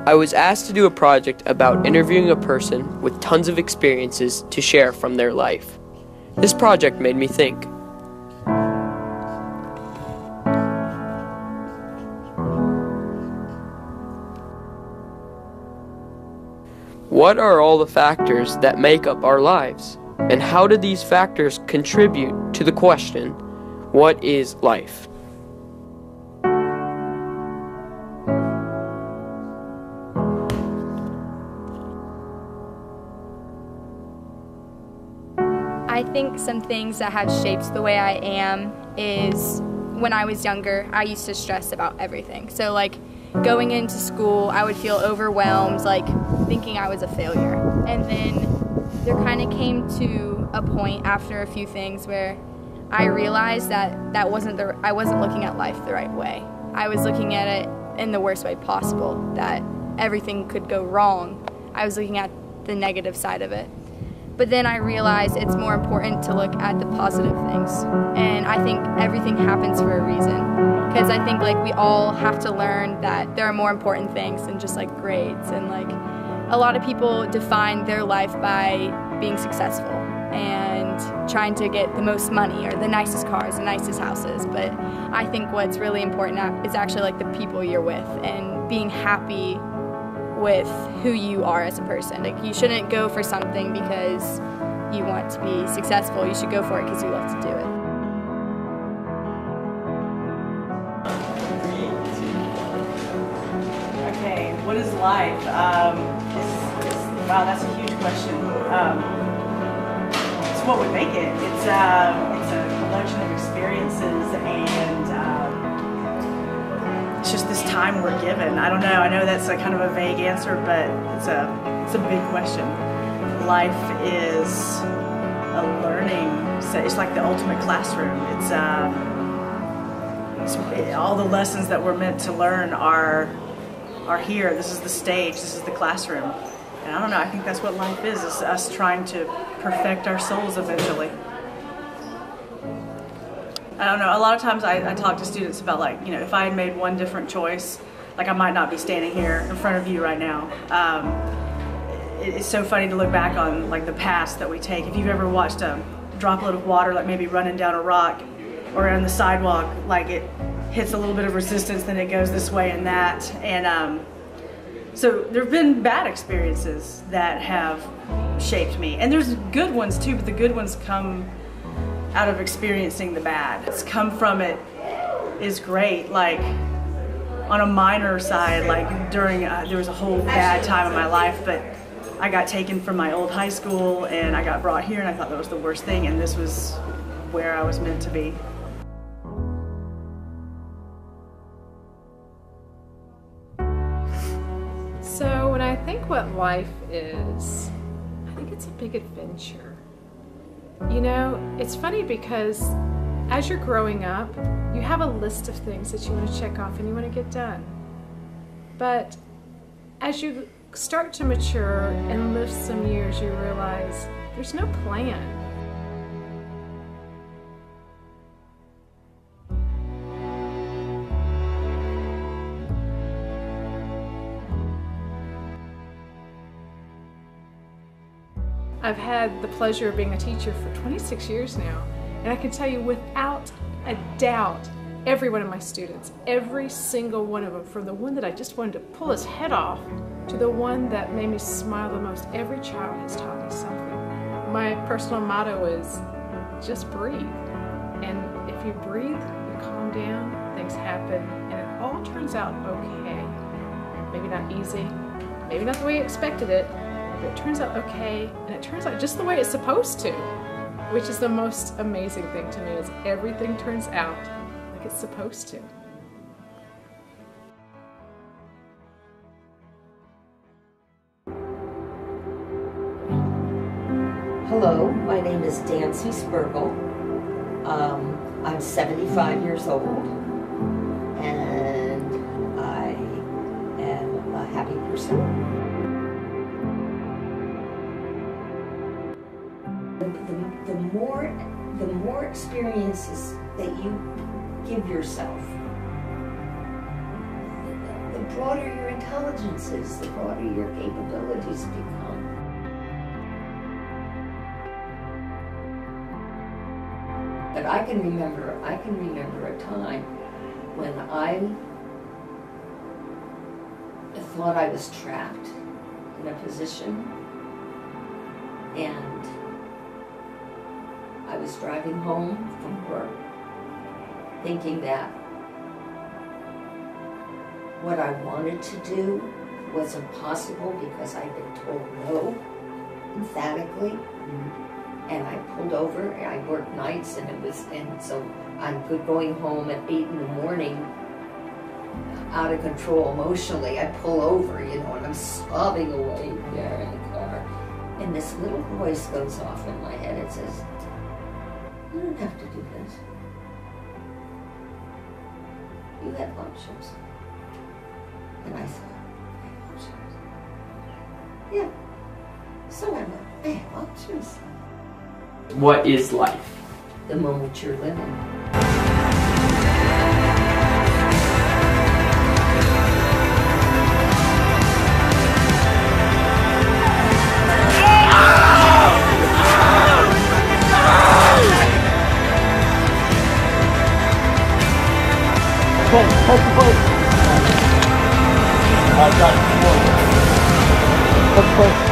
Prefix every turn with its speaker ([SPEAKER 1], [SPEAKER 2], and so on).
[SPEAKER 1] I was asked to do a project about interviewing a person with tons of experiences to share from their life. This project made me think. What are all the factors that make up our lives? And how do these factors contribute to the question, what is life?
[SPEAKER 2] I think some things that have shaped the way I am is when I was younger, I used to stress about everything. So like going into school, I would feel overwhelmed, like thinking I was a failure. And then there kind of came to a point after a few things where I realized that I wasn't looking at life the right way. I was looking at it in the worst way possible, that everything could go wrong. I was looking at the negative side of it. But then I realized it's more important to look at the positive things. And I think everything happens for a reason. Because I think like we all have to learn that there are more important things than just like grades. And like a lot of people define their life by being successful and trying to get the most money or the nicest cars, the nicest houses. But I think what's really important is actually like the people you're with and being happy with who you are as a person. Like you shouldn't go for something because you want to be successful. You should go for it because you love to do it.
[SPEAKER 3] Okay, what is life? Wow, that's a huge question. It's what would make it. It's a collection of experiences and it's just this time we're given. I don't know. I know that's a kind of a vague answer, but it's a big question. Life is a learning. It's like the ultimate classroom. All the lessons that we're meant to learn are here. This is the stage. This is the classroom. And I don't know. I think that's what life is us trying to perfect our souls eventually. I don't know, a lot of times I talk to students about like, you know, if I had made one different choice, like I might not be standing here in front of you right now. It's so funny to look back on like the paths that we take. If you've ever watched a droplet of water like maybe running down a rock or on the sidewalk, like it hits a little bit of resistance, then it goes this way and that. And so there have been bad experiences that have shaped me. And there's good ones too, but the good ones come out of experiencing the bad. It's come from it is great. Like on a minor side, like during there was a whole bad time in my life, but I got taken from my old high school and I got brought here and I thought that was the worst thing, and this was where I was meant to be.
[SPEAKER 4] So when I think what life is, I think it's a big adventure. You know, it's funny because as you're growing up, you have a list of things that you want to check off and you want to get done. But as you start to mature and live some years, you realize there's no plan. I've had the pleasure of being a teacher for 26 years now, and I can tell you without a doubt, every one of my students, every single one of them, from the one that I just wanted to pull his head off to the one that made me smile the most, every child has taught me something. My personal motto is just breathe. And if you breathe, you calm down, things happen, and it all turns out okay. Maybe not easy, maybe not the way you expected it, but it turns out okay, and it turns out just the way it's supposed to, which is the most amazing thing to me, is everything turns out like it's supposed to.
[SPEAKER 5] Hello, my name is Dancy Spurgle. I'm 75 years old, and I am a happy person. The more experiences that you give yourself, the broader your intelligence is, the broader your capabilities become. But I can remember a time when I thought I was trapped in a position, and I was driving home from work thinking that what I wanted to do was impossible because I'd been told no emphatically. And I pulled over. I worked nights, and so I'm going home at 8 in the morning, out of control emotionally. I pull over, and I'm sobbing away there in the car, and this little voice goes off in my head. It says, "You don't have to do this. You have options." And I thought, I have options? Yeah. So I have options.
[SPEAKER 1] What is life?
[SPEAKER 5] The moment you're living.
[SPEAKER 6] Hold. I got it.